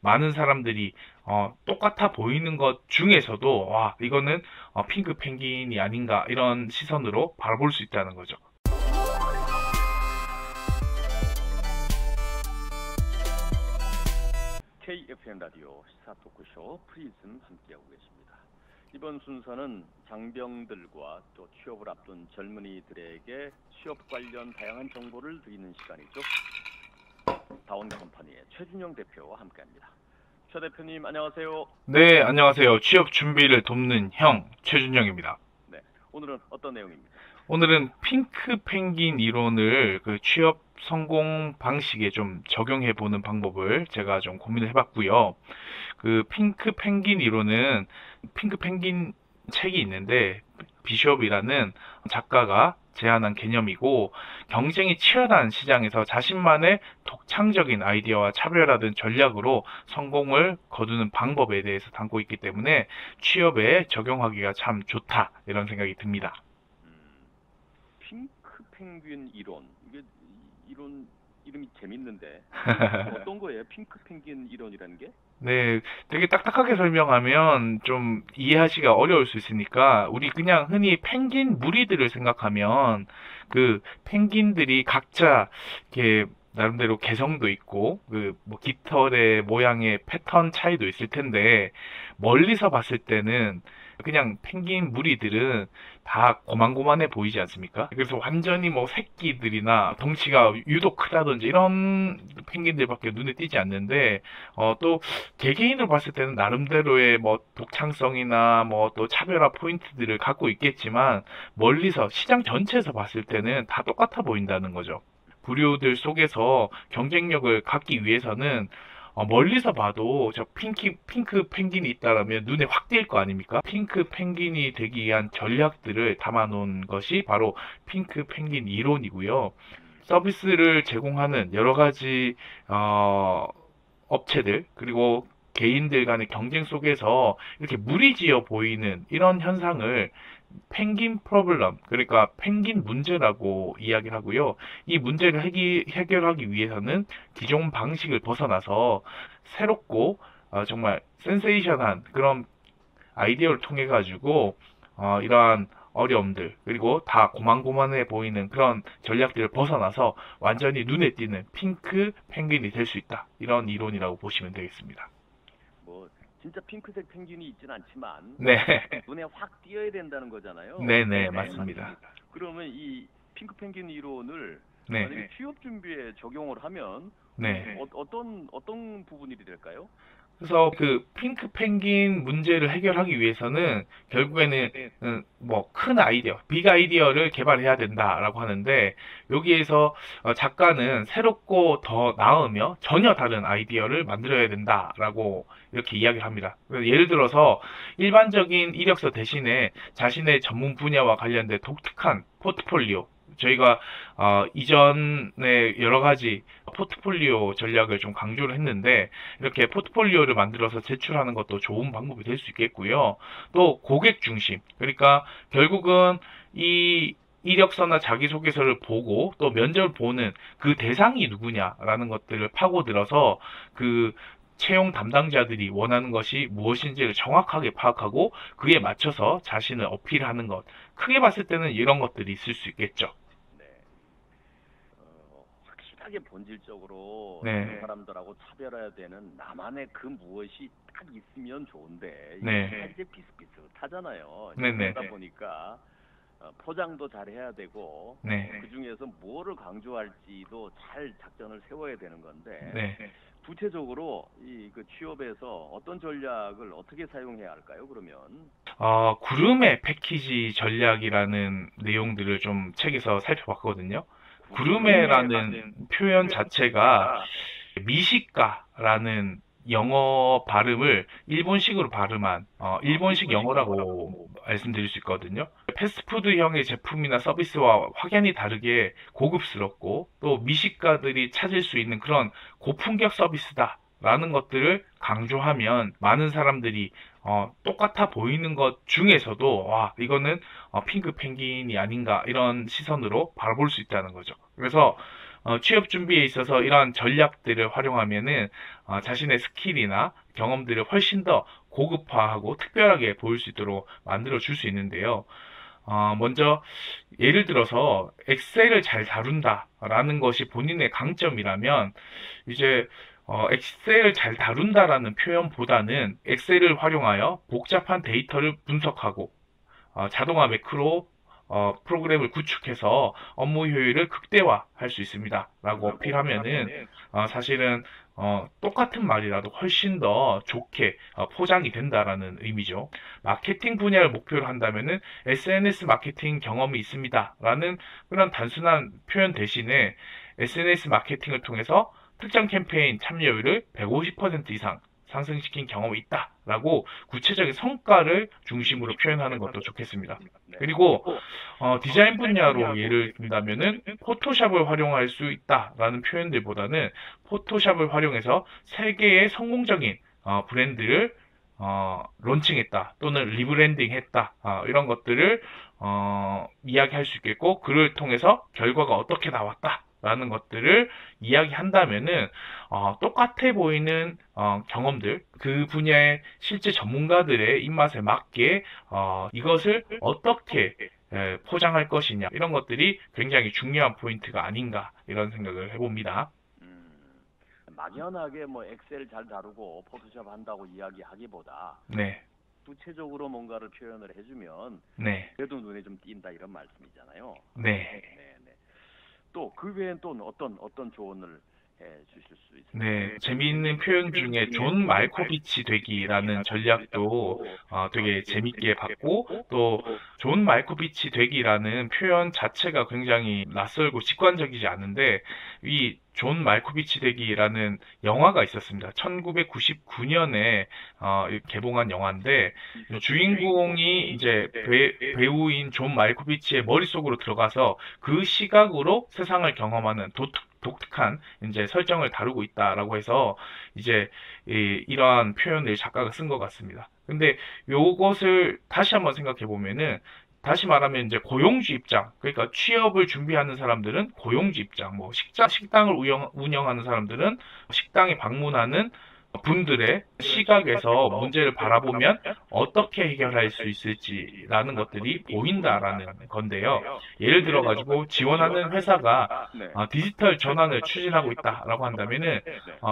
많은 사람들이 똑같아 보이는 것 중에서도 와, 이거는 핑크 펭귄이 아닌가 이런 시선으로 바라볼 수 있다는 거죠. KFM 라디오 시사 토크쇼 프리즘 함께하고 계십니다. 이번 순서는 장병들과 또 취업을 앞둔 젊은이들에게 취업 관련 다양한 정보를 드리는 시간이죠. 다운컴퍼니의 최준영 대표와 함께합니다. 최 대표님 안녕하세요. 네, 안녕하세요. 취업 준비를 돕는 형 최준영입니다. 네, 오늘은 어떤 내용입니까? 오늘은 핑크 펭귄 이론을 그 취업 성공 방식에 좀 적용해 보는 방법을 제가 좀 고민을 해봤고요. 그 핑크 펭귄 이론은 핑크 펭귄 책이 있는데 비숍이라는 작가가 제안한 개념이고, 경쟁이 치열한 시장에서 자신만의 독창적인 아이디어와 차별화된 전략으로 성공을 거두는 방법에 대해서 담고 있기 때문에 취업에 적용하기가 참 좋다, 이런 생각이 듭니다. 핑크 펭귄 이론, 이게 이론 이름이 재밌는데 어떤 거예요? 핑크 펭귄 이론이라는 게? 네, 되게 딱딱하게 설명하면 좀 이해하기가 어려울 수 있으니까 우리 그냥 흔히 펭귄 무리들을 생각하면 그 펭귄들이 각자 이렇게 나름대로 개성도 있고 그 뭐 깃털의 모양의 패턴 차이도 있을 텐데, 멀리서 봤을 때는 그냥 펭귄 무리들은 다 고만고만해 보이지 않습니까? 그래서 완전히 뭐 새끼들이나 덩치가 유독 크다든지 이런 펭귄들밖에 눈에 띄지 않는데, 또 개개인으로 봤을 때는 나름대로의 뭐 독창성이나 뭐 또 차별화 포인트들을 갖고 있겠지만, 멀리서 시장 전체에서 봤을 때는 다 똑같아 보인다는 거죠. 부류들 속에서 경쟁력을 갖기 위해서는 멀리서 봐도 저 핑크 펭귄이 있다라면 눈에 확 띌 거 아닙니까? 핑크 펭귄이 되기 위한 전략들을 담아놓은 것이 바로 핑크 펭귄 이론이고요. 서비스를 제공하는 여러 가지 업체들, 그리고 개인들 간의 경쟁 속에서 이렇게 무리지어 보이는 이런 현상을 펭귄 프로블럼, 그러니까 펭귄 문제라고 이야기를 하고요. 이 문제를 해결하기 위해서는 기존 방식을 벗어나서 새롭고 정말 센세이션한 그런 아이디어를 통해 가지고 이러한 어려움들, 그리고 다 고만고만해 보이는 그런 전략들을 벗어나서 완전히 눈에 띄는 핑크 펭귄이 될 수 있다, 이런 이론이라고 보시면 되겠습니다. 뭐 진짜 핑크색 펭귄이 있지는 않지만 네, 눈에 확 띄어야 된다는 거잖아요. 네네, 맞습니다. 그러면 이 핑크 펭귄 이론을 네, 만약에 취업 준비에 적용을 하면 네. 어떤 부분이 될까요? 그래서 그 핑크 펭귄 문제를 해결하기 위해서는 결국에는 뭐 큰 아이디어, 빅 아이디어를 개발해야 된다라고 하는데, 여기에서 작가는 새롭고 더 나으며 전혀 다른 아이디어를 만들어야 된다라고 이렇게 이야기를 합니다. 그래서 예를 들어서 일반적인 이력서 대신에 자신의 전문 분야와 관련된 독특한 포트폴리오, 저희가 이전에 여러 가지 포트폴리오 전략을 좀 강조를 했는데, 이렇게 포트폴리오를 만들어서 제출하는 것도 좋은 방법이 될 수 있겠고요. 또 고객 중심, 그러니까 결국은 이 이력서나 자기소개서를 보고 또 면접을 보는 그 대상이 누구냐라는 것들을 파고들어서 그 채용 담당자들이 원하는 것이 무엇인지를 정확하게 파악하고 그에 맞춰서 자신을 어필하는 것. 크게 봤을 때는 이런 것들이 있을 수 있겠죠. 네. 확실하게 본질적으로 네. 다른 사람들하고 차별해야 되는 나만의 그 무엇이 딱 있으면 좋은데 네. 이게 이제 비슷비슷하잖아요. 네네. 그러다 보니까 포장도 잘 해야 되고 네. 그 중에서 뭐를 강조할지도 잘 작전을 세워야 되는 건데 네. 구체적으로 그 취업에서 어떤 전략을 어떻게 사용해야 할까요? 그러면 구름의 패키지 전략이라는 내용들을 좀 책에서 살펴봤거든요. 구름의라는 표현 자체가 미식가라는 영어 발음을 일본식으로 발음한 일본식 영어라고 말씀드릴 수 있거든요. 패스트푸드형의 제품이나 서비스와 확연히 다르게 고급스럽고 또 미식가들이 찾을 수 있는 그런 고품격 서비스다라는 것들을 강조하면 많은 사람들이 똑같아 보이는 것 중에서도 와, 이거는 핑크 펭귄이 아닌가 이런 시선으로 바라볼 수 있다는 거죠. 그래서 취업 준비에 있어서 이러한 전략들을 활용하면은 자신의 스킬이나 경험들을 훨씬 더 고급화하고 특별하게 보일 수 있도록 만들어 줄 수 있는데요. 먼저 예를 들어서 엑셀을 잘 다룬다라는 것이 본인의 강점이라면 이제 엑셀을 잘 다룬다라는 표현보다는 엑셀을 활용하여 복잡한 데이터를 분석하고 자동화 매크로 프로그램을 구축해서 업무 효율을 극대화할 수 있습니다. 라고 어필하면은 사실은 똑같은 말이라도 훨씬 더 좋게 포장이 된다라는 의미죠. 마케팅 분야를 목표로 한다면은 SNS 마케팅 경험이 있습니다. 라는 그런 단순한 표현 대신에 SNS 마케팅을 통해서 특정 캠페인 참여율을 150% 이상 상승시킨 경험이 있다라고 구체적인 성과를 중심으로 표현하는 것도 좋겠습니다. 그리고 디자인 분야로 예를 든다면은 포토샵을 활용할 수 있다라는 표현들보다는 포토샵을 활용해서 세계의 성공적인 브랜드를 론칭했다 또는 리브랜딩했다 이런 것들을 이야기할 수 있겠고 글을 통해서 결과가 어떻게 나왔다 라는 것들을 이야기한다면은 똑같아 보이는 경험들 그 분야의 실제 전문가들의 입맛에 맞게 이것을 어떻게 포장할 것이냐 이런 것들이 굉장히 중요한 포인트가 아닌가 이런 생각을 해봅니다. 막연하게 뭐 엑셀 잘 다루고 포토샵 한다고 이야기하기보다 네, 구체적으로 뭔가를 표현을 해주면 네, 그래도 눈에 좀 띈다 이런 말씀이잖아요. 네. 네. 또 그 외엔 또 어떤 조언을 해 주실 수 있을까요? 네, 재미있는 표현 중에 존 말코비치 되기라는 전략도 되게 재밌게 봤고, 또 존 말코비치 되기라는 표현 자체가 굉장히 낯설고 직관적이지 않은데, 이 존 말코비치 되기라는 영화가 있었습니다. 1999년에 개봉한 영화인데, 주인공이 이제 배우인 존 말코비치의 머릿속으로 들어가서 그 시각으로 세상을 경험하는 독특한 이제 설정을 다루고 있다라고 해서 이제 이러한 표현을 작가가 쓴 것 같습니다. 근데 요것을 다시 한번 생각해 보면은 다시 말하면 이제 고용주 입장, 그러니까 취업을 준비하는 사람들은 고용주 입장, 뭐 식당을 운영하는 사람들은 식당에 방문하는 분들의 시각에서 문제를 바라보면 어떻게 해결할 수 있을지라는 것들이 보인다라는 건데요. 예를 들어 가지고 지원하는 회사가 디지털 전환을 추진하고 있다라고 한다면은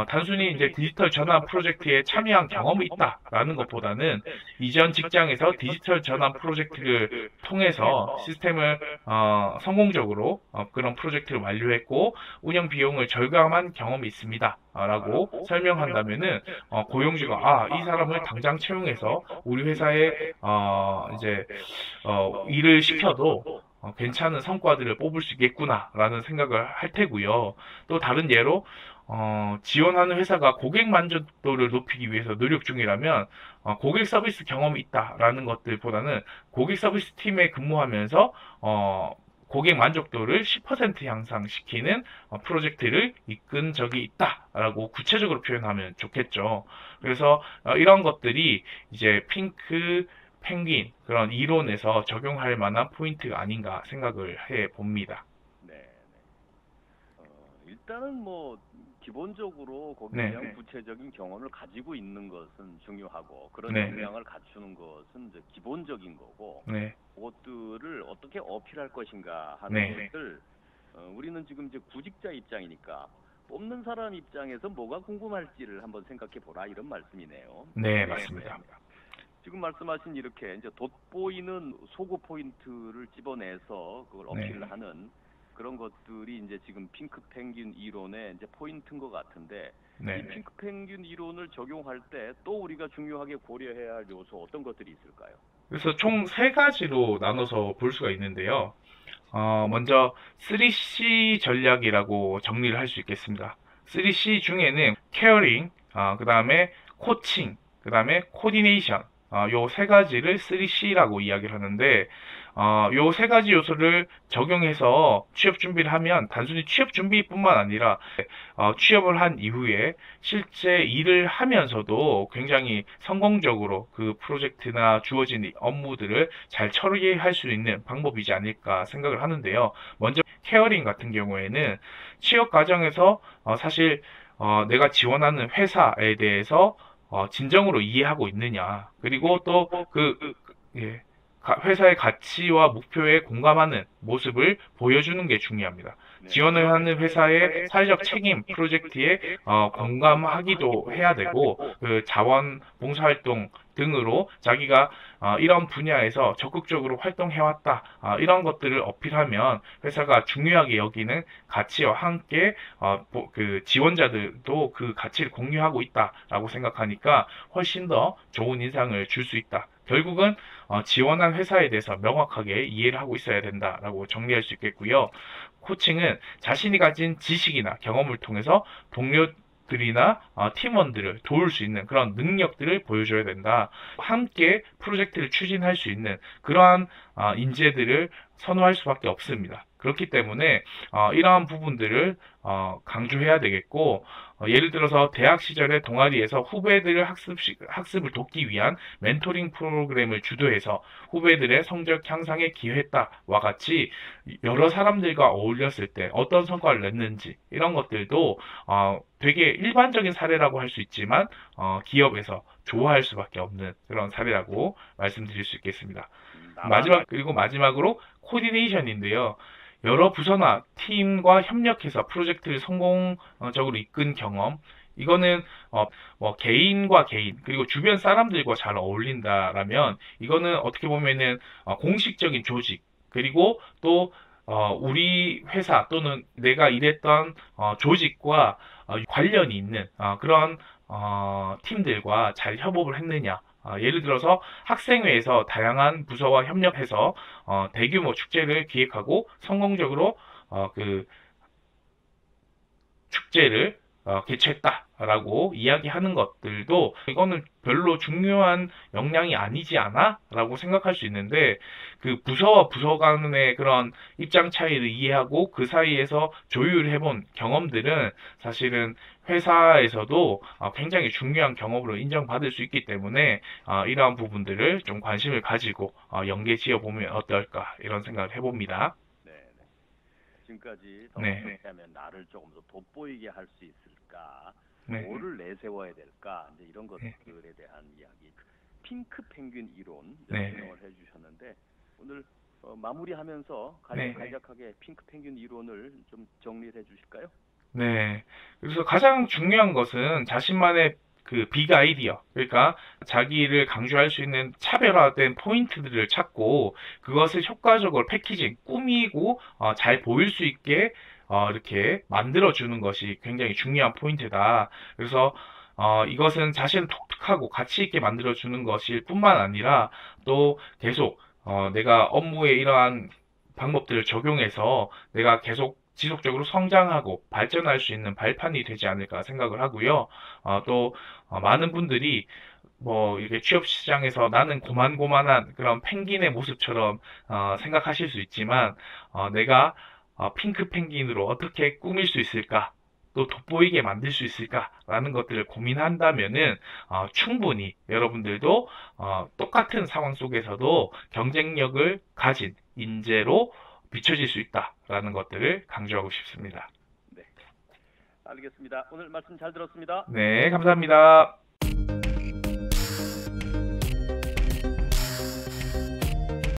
단순히 이제 디지털 전환 프로젝트에 참여한 경험이 있다라는 것보다는 이전 직장에서 디지털 전환 프로젝트를 통해서 시스템을 성공적으로 그런 프로젝트를 완료했고 운영 비용을 절감한 경험이 있습니다. 라고 설명한다면은 고용주가 이 사람을 당장 채용해서 우리 회사에 이제 일을 시켜도 괜찮은 성과들을 뽑을 수 있겠구나라는 생각을 할 테고요. 또 다른 예로 지원하는 회사가 고객 만족도를 높이기 위해서 노력 중이라면 고객 서비스 경험이 있다라는 것들보다는 고객 서비스 팀에 근무하면서 고객 만족도를 10% 향상시키는 프로젝트를 이끈 적이 있다라고 구체적으로 표현하면 좋겠죠. 그래서 이런 것들이 이제 핑크 펭귄 그런 이론에서 적용할 만한 포인트가 아닌가 생각을 해 봅니다. 네. 일단은 뭐 기본적으로 거기에 네. 대한 구체적인 경험을 가지고 있는 것은 중요하고 그런 네. 역량을 갖추는 것은 이제 기본적인 거고 네. 그것들을 어떻게 어필할 것인가 하는 네. 것을 우리는 지금 이제 구직자 입장이니까 뽑는 사람 입장에서 뭐가 궁금할지를 한번 생각해 보라 이런 말씀이네요. 네, 맞습니다. 지금 말씀하신 이렇게 이제 돋보이는 소구 포인트를 집어내서 그걸 어필을 하는 그런 것들이 이제 지금 핑크 펭귄 이론의 이제 포인트인 것 같은데 네. 이 핑크 펭귄 이론을 적용할 때 또 우리가 중요하게 고려해야 할 요소 어떤 것들이 있을까요? 그래서 총 세 가지로 나눠서 볼 수가 있는데요. 먼저 3C 전략이라고 정리를 할 수 있겠습니다. 3C 중에는 케어링, 그 다음에 코칭, 그 다음에 코디네이션, 요 세 가지를 3C라고 이야기를 하는데, 요 세 가지 요소를 적용해서 취업 준비를 하면 단순히 취업 준비뿐만 아니라 취업을 한 이후에 실제 일을 하면서도 굉장히 성공적으로 그 프로젝트나 주어진 업무들을 잘 처리할 수 있는 방법이지 않을까 생각을 하는데요. 먼저 케어링 같은 경우에는 취업 과정에서 사실 내가 지원하는 회사에 대해서 진정으로 이해하고 있느냐, 그리고 또 예, 회사의 가치와 목표에 공감하는 모습을 보여주는 게 중요합니다. 네. 지원을 하는 회사의 사회적 책임 프로젝트에 공감하기도 해야 되고, 그 자원 봉사활동 등으로 자기가 이런 분야에서 적극적으로 활동해왔다, 이런 것들을 어필하면 회사가 중요하게 여기는 가치와 함께 그 지원자들도 그 가치를 공유하고 있다라고 생각하니까 훨씬 더 좋은 인상을 줄 수 있다. 결국은 지원한 회사에 대해서 명확하게 이해를 하고 있어야 된다라고 정리할 수 있겠고요. 코칭은 자신이 가진 지식이나 경험을 통해서 동료들이나 팀원들을 도울 수 있는 그런 능력들을 보여줘야 된다. 함께 프로젝트를 추진할 수 있는 그러한 인재들을 선호할 수밖에 없습니다. 그렇기 때문에 이러한 부분들을 강조해야 되겠고, 예를 들어서 대학 시절의 동아리에서 후배들을 학습을 돕기 위한 멘토링 프로그램을 주도해서 후배들의 성적 향상에 기여했다와 같이 여러 사람들과 어울렸을 때 어떤 성과를 냈는지, 이런 것들도 되게 일반적인 사례라고 할 수 있지만 기업에서 좋아할 수밖에 없는 그런 사례라고 말씀드릴 수 있겠습니다. 그리고 마지막으로 코디네이션인데요. 여러 부서나 팀과 협력해서 프로젝트를 성공적으로 이끈 경험, 이거는 뭐 개인과 개인 그리고 주변 사람들과 잘 어울린다라면, 이거는 어떻게 보면은 공식적인 조직, 그리고 또 우리 회사 또는 내가 일했던 조직과 관련이 있는 그런 팀들과 잘 협업을 했느냐. 예를 들어서 학생회에서 다양한 부서와 협력해서 대규모 축제를 기획하고 성공적으로 그 축제를 개최했다라고 이야기하는 것들도, 이거는 별로 중요한 역량이 아니지 않아? 라고 생각할 수 있는데, 그 부서와 부서 간의 그런 입장 차이를 이해하고 그 사이에서 조율해본 경험들은 사실은 회사에서도 굉장히 중요한 경험으로 인정받을 수 있기 때문에 이러한 부분들을 좀 관심을 가지고 연계 지어보면 어떨까, 이런 생각을 해봅니다. 네, 네. 지금까지 네. 하면 나를 조금 더 돋보이게 할 수 있을까? 네. 뭐를 내세워야 될까? 이제 이런 것들에 대한 이야기. 핑크 펭귄 이론 네. 설명을 해주셨는데, 오늘 마무리하면서 네. 간략하게 핑크 펭귄 이론을 좀 정리를 해주실까요? 네. 그래서 가장 중요한 것은 자신만의 그 빅 아이디어, 그러니까 자기를 강조할 수 있는 차별화된 포인트들을 찾고 그것을 효과적으로 패키징, 꾸미고 잘 보일 수 있게 이렇게 만들어주는 것이 굉장히 중요한 포인트다. 그래서 이것은 자신을 독특하고 가치 있게 만들어주는 것일 뿐만 아니라 또 계속 내가 업무에 이러한 방법들을 적용해서 내가 계속 지속적으로 성장하고 발전할 수 있는 발판이 되지 않을까 생각을 하고요. 또 많은 분들이 뭐 이렇게 취업 시장에서 나는 고만고만한 그런 펭귄의 모습처럼 생각하실 수 있지만, 내가 핑크 펭귄으로 어떻게 꾸밀 수 있을까? 또 돋보이게 만들 수 있을까라는 것들을 고민한다면은 충분히 여러분들도 똑같은 상황 속에서도 경쟁력을 가진 인재로 비춰질 수 있다라는 것들을 강조하고 싶습니다. 네, 알겠습니다. 오늘 말씀 잘 들었습니다. 네, 감사합니다.